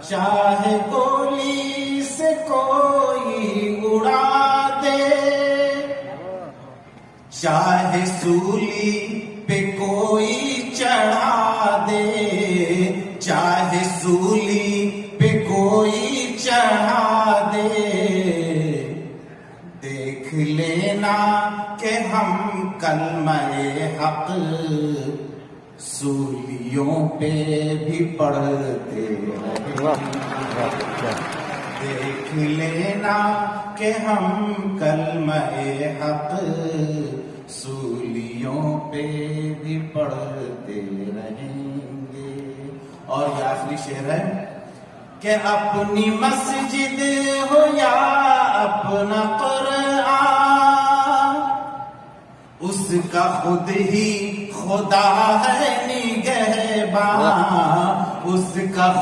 چاہے گولی سے کوئی اڑا دے، چاہے سولی پہ کوئی چڑھا دے، چاہے سولی پہ کوئی چڑھا دے، دیکھ لینا کہ ہم کلمہ حق سولیوں پہ بھی پڑھتے رہیں، دیکھ لینا کہ ہم کلمہ حق سولیوں پہ بھی پڑھتے رہیں گے۔ اور یہ آخری شعر ہے کہ اپنی مسجد ہو یا اپنا قرآن، اس کا خود ہی خدا ہے نگہباں، اس کا